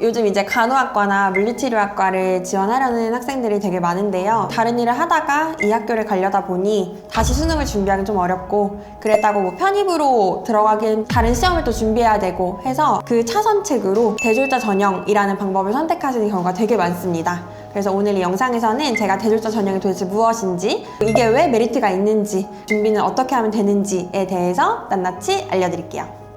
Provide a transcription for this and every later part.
요즘 이제 간호학과나 물리치료학과를 지원하려는 학생들이 되게 많은데요. 다른 일을 하다가 이 학교를 가려다 보니 다시 수능을 준비하기 좀 어렵고, 그랬다고 뭐 편입으로 들어가긴 다른 시험을 또 준비해야 되고 해서 그 차선책으로 대졸자 전형이라는 방법을 선택하시는 경우가 되게 많습니다. 그래서 오늘 이 영상에서는 제가 대졸자 전형이 도대체 무엇인지, 이게 왜 메리트가 있는지, 준비는 어떻게 하면 되는지에 대해서 낱낱이 알려드릴게요.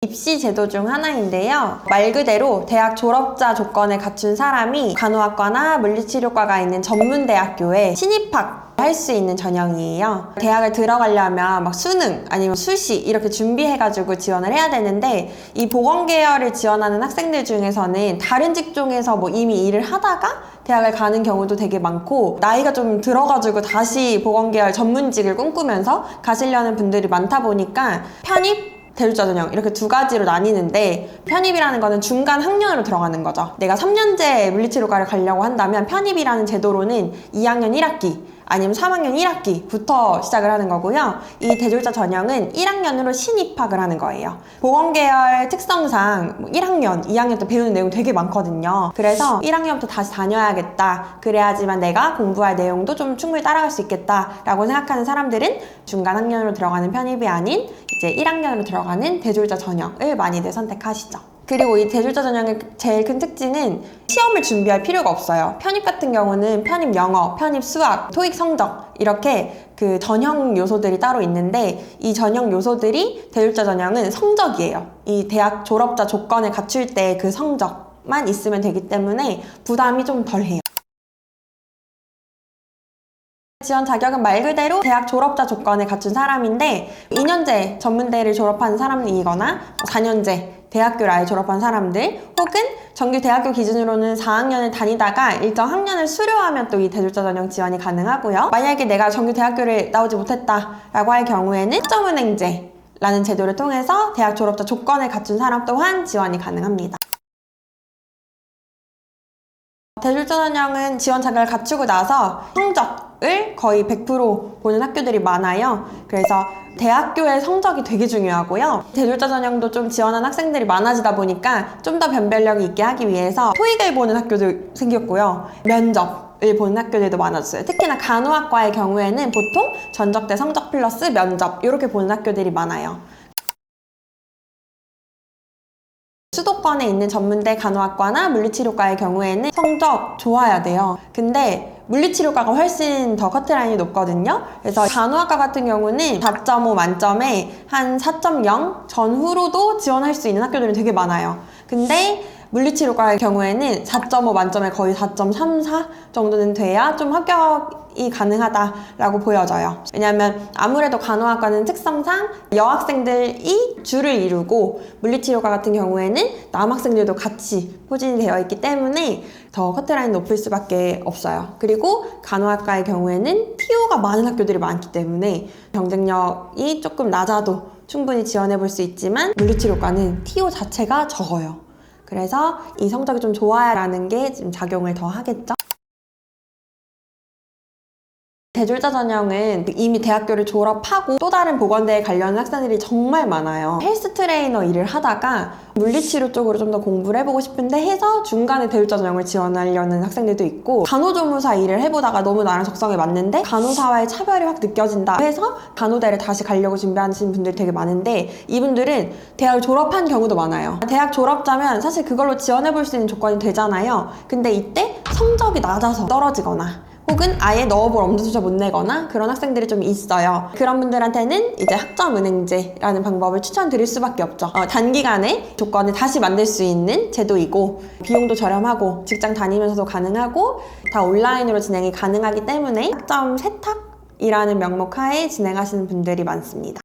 입시 제도 중 하나인데요. 말 그대로 대학 졸업자 조건을 갖춘 사람이 간호학과나 물리치료과가 있는 전문대학교에 신입학할 수 있는 전형이에요. 대학을 들어가려면 막 수능 아니면 수시 이렇게 준비해가지고 지원을 해야 되는데, 이 보건계열을 지원하는 학생들 중에서는 다른 직종에서 뭐 이미 일을 하다가 대학을 가는 경우도 되게 많고, 나이가 좀 들어가지고 다시 보건계열 전문직을 꿈꾸면서 가시려는 분들이 많다 보니까 편입, 대졸자 전형 이렇게 두 가지로 나뉘는데, 편입이라는 거는 중간 학년으로 들어가는 거죠. 내가 3년제 물리치료과를 가려고 한다면 편입이라는 제도로는 2학년 1학기 아니면 3학년 1학기부터 시작을 하는 거고요. 이 대졸자 전형은 1학년으로 신입학을 하는 거예요. 보건계열 특성상 1학년, 2학년 때 배우는 내용 되게 많거든요. 그래서 1학년부터 다시 다녀야겠다, 그래야지만 내가 공부할 내용도 좀 충분히 따라갈 수 있겠다 라고 생각하는 사람들은 중간 학년으로 들어가는 편입이 아닌 이제 1학년으로 들어가는 대졸자 전형을 많이들 선택하시죠. 그리고 이 대졸자 전형의 제일 큰 특징은 시험을 준비할 필요가 없어요. 편입 같은 경우는 편입 영어, 편입 수학, 토익 성적 이렇게 그 전형 요소들이 따로 있는데, 이 전형 요소들이 대졸자 전형은 성적이에요. 이 대학 졸업자 조건을 갖출 때 그 성적만 있으면 되기 때문에 부담이 좀 덜해요. 지원 자격은 말 그대로 대학 졸업자 조건을 갖춘 사람인데, 2년제 전문대를 졸업한 사람이거나 4년제 대학교를 아예 졸업한 사람들, 혹은 정규 대학교 기준으로는 4학년을 다니다가 일정 학년을 수료하면 또 이 대졸자 전형 지원이 가능하고요. 만약에 내가 정규 대학교를 나오지 못했다라고 할 경우에는 학점은행제라는 제도를 통해서 대학 졸업자 조건을 갖춘 사람 또한 지원이 가능합니다. 대졸자 전형은 지원 자격을 갖추고 나서 성적을 거의 100% 보는 학교들이 많아요. 그래서 대학교의 성적이 되게 중요하고요. 대졸자 전형도 좀 지원한 학생들이 많아지다 보니까 좀 더 변별력이 있게 하기 위해서 토익을 보는 학교도 생겼고요. 면접을 보는 학교들도 많아졌어요. 특히나 간호학과의 경우에는 보통 전적대 성적 플러스 면접 이렇게 보는 학교들이 많아요. 수도권에 있는 전문대 간호학과나 물리치료과의 경우에는 성적 좋아야 돼요. 근데 물리치료과가 훨씬 더 커트라인이 높거든요. 그래서 간호학과 같은 경우는 4.5 만점에 한 4.0 전후로도 지원할 수 있는 학교들이 되게 많아요. 근데 물리치료과의 경우에는 4.5 만점에 거의 4.34 정도는 돼야 좀 합격이 가능하다라고 보여져요. 왜냐하면 아무래도 간호학과는 특성상 여학생들이 주를 이루고, 물리치료과 같은 경우에는 남학생들도 같이 포진이 되어 있기 때문에 더 커트라인이 높을 수밖에 없어요. 그리고 간호학과의 경우에는 TO가 많은 학교들이 많기 때문에 경쟁력이 조금 낮아도 충분히 지원해 볼 수 있지만, 물리치료과는 TO 자체가 적어요. 그래서 이 성적이 좀 좋아야라는 게 지금 작용을 더 하겠죠. 대졸자 전형은 이미 대학교를 졸업하고 또 다른 보건대에 가려는 학생들이 정말 많아요. 헬스 트레이너 일을 하다가 물리치료 쪽으로 좀 더 공부를 해보고 싶은데 해서 중간에 대졸자 전형을 지원하려는 학생들도 있고, 간호조무사 일을 해보다가 너무 나랑 적성에 맞는데 간호사와의 차별이 확 느껴진다 해서 간호대를 다시 가려고 준비하시는 분들이 되게 많은데, 이분들은 대학을 졸업한 경우도 많아요. 대학 졸업자면 사실 그걸로 지원해볼 수 있는 조건이 되잖아요. 근데 이때 성적이 낮아서 떨어지거나 혹은 아예 넣어볼 엄두조차 못 내거나 그런 학생들이 좀 있어요. 그런 분들한테는 이제 학점은행제라는 방법을 추천드릴 수밖에 없죠. 단기간에 조건을 다시 만들 수 있는 제도이고, 비용도 저렴하고 직장 다니면서도 가능하고 다 온라인으로 진행이 가능하기 때문에 학점 세탁이라는 명목 하에 진행하시는 분들이 많습니다.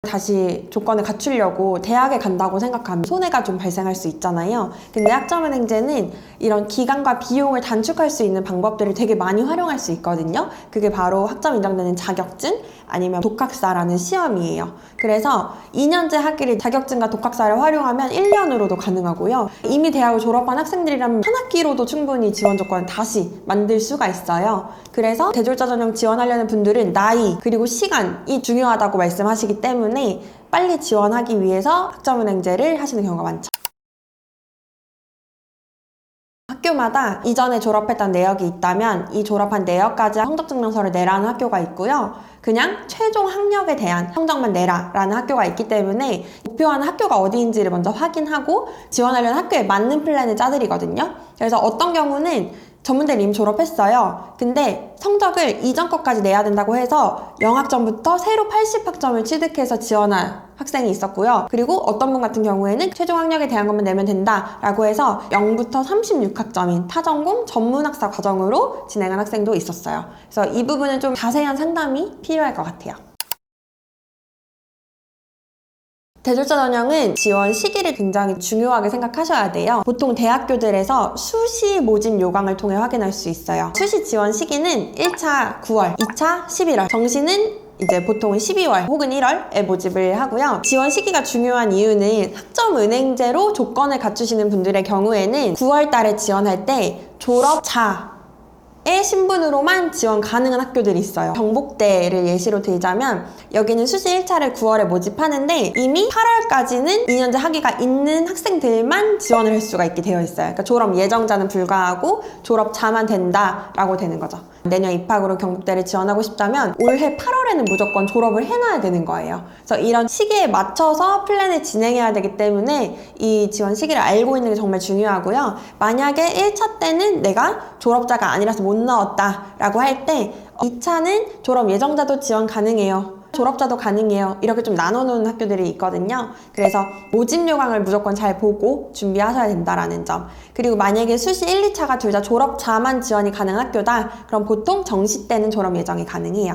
다시 조건을 갖추려고 대학에 간다고 생각하면 손해가 좀 발생할 수 있잖아요. 근데 학점은행제는 이런 기간과 비용을 단축할 수 있는 방법들을 되게 많이 활용할 수 있거든요. 그게 바로 학점 인정되는 자격증 아니면 독학사라는 시험이에요. 그래서 2년제 학기를 자격증과 독학사를 활용하면 1년으로도 가능하고요. 이미 대학을 졸업한 학생들이라면 한 학기로도 충분히 지원 조건을 다시 만들 수가 있어요. 그래서 대졸자 전형 지원하려는 분들은 나이 그리고 시간이 중요하다고 말씀하시기 때문에 빨리 지원하기 위해서 학점은행제를 하시는 경우가 많죠. 학교마다 이전에 졸업했던 내역이 있다면 이 졸업한 내역까지 성적증명서를 내라는 학교가 있고요. 그냥 최종 학력에 대한 성적만 내라라는 학교가 있기 때문에 목표하는 학교가 어디인지를 먼저 확인하고 지원하려는 학교에 맞는 플랜을 짜드리거든요. 그래서 어떤 경우는 전문대를 이미 졸업했어요. 근데 성적을 이전 것까지 내야 된다고 해서 영학점부터 새로 80학점을 취득해서 지원한 학생이 있었고요. 그리고 어떤 분 같은 경우에는 최종 학력에 대한 것만 내면 된다라고 해서 0부터 36학점인 타전공 전문학사 과정으로 진행한 학생도 있었어요. 그래서 이 부분은 좀 자세한 상담이 필요할 것 같아요. 대졸자 전형은 지원 시기를 굉장히 중요하게 생각하셔야 돼요. 보통 대학교들에서 수시 모집 요강을 통해 확인할 수 있어요. 수시 지원 시기는 1차 9월, 2차 11월, 정시는 이제 보통은 12월 혹은 1월에 모집을 하고요. 지원 시기가 중요한 이유는 학점은행제로 조건을 갖추시는 분들의 경우에는 9월 달에 지원할 때 졸업차 의 신분으로만 지원 가능한 학교들이 있어요. 경복대를 예시로 들자면 여기는 수시 1차를 9월에 모집하는데 이미 8월까지는 2년제 학위가 있는 학생들만 지원을 할 수가 있게 되어 있어요. 그러니까 졸업 예정자는 불가하고 졸업자만 된다라고 되는 거죠. 내년 입학으로 경복대를 지원하고 싶다면 올해 8월에는 무조건 졸업을 해놔야 되는 거예요. 그래서 이런 시기에 맞춰서 플랜을 진행해야 되기 때문에 이 지원 시기를 알고 있는 게 정말 중요하고요. 만약에 1차 때는 내가 졸업자가 아니라서 못 넣었다라고 할 때 2차는 졸업 예정자도 지원 가능해요. 졸업자도 가능해요. 이렇게 좀 나눠놓은 학교들이 있거든요. 그래서 모집 요강을 무조건 잘 보고 준비하셔야 된다라는 점. 그리고 만약에 수시 1, 2차가 둘 다 졸업자만 지원이 가능한 학교다. 그럼 보통 정시 때는 졸업 예정이 가능해요.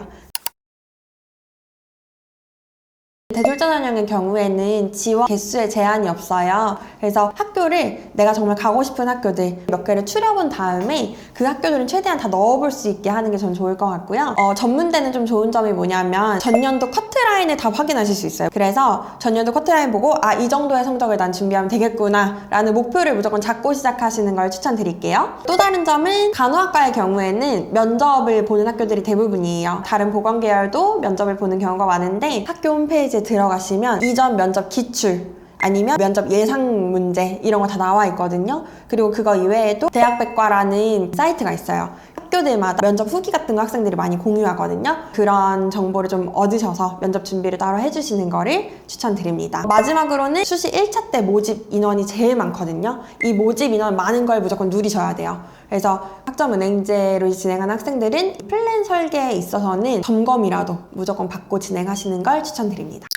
대졸자 전형의 경우에는 지원 개수에 제한이 없어요. 그래서 학교를 내가 정말 가고 싶은 학교들 몇 개를 추려본 다음에 그 학교들은 최대한 다 넣어볼 수 있게 하는 게 전 좋을 것 같고요. 전문대는 좀 좋은 점이 뭐냐면 전년도 커트라인을 다 확인하실 수 있어요. 그래서 전년도 커트라인 보고 이 정도의 성적을 난 준비하면 되겠구나 라는 목표를 무조건 잡고 시작하시는 걸 추천드릴게요. 또 다른 점은 간호학과의 경우에는 면접을 보는 학교들이 대부분이에요. 다른 보건계열도 면접을 보는 경우가 많은데 학교 홈페이지에 들어가시면 이전 면접 기출 아니면 면접 예상 문제 이런 거 다 나와 있거든요. 그리고 그거 이외에도 대학백과라는 사이트가 있어요. 학교들마다 면접 후기 같은 거 학생들이 많이 공유하거든요. 그런 정보를 좀 얻으셔서 면접 준비를 따로 해주시는 거를 추천드립니다. 마지막으로는 수시 1차 때 모집 인원이 제일 많거든요. 이 모집 인원 많은 걸 무조건 누리셔야 돼요. 그래서 학점은행제로 진행한 학생들은 플랜 설계에 있어서는 점검이라도 무조건 받고 진행하시는 걸 추천드립니다.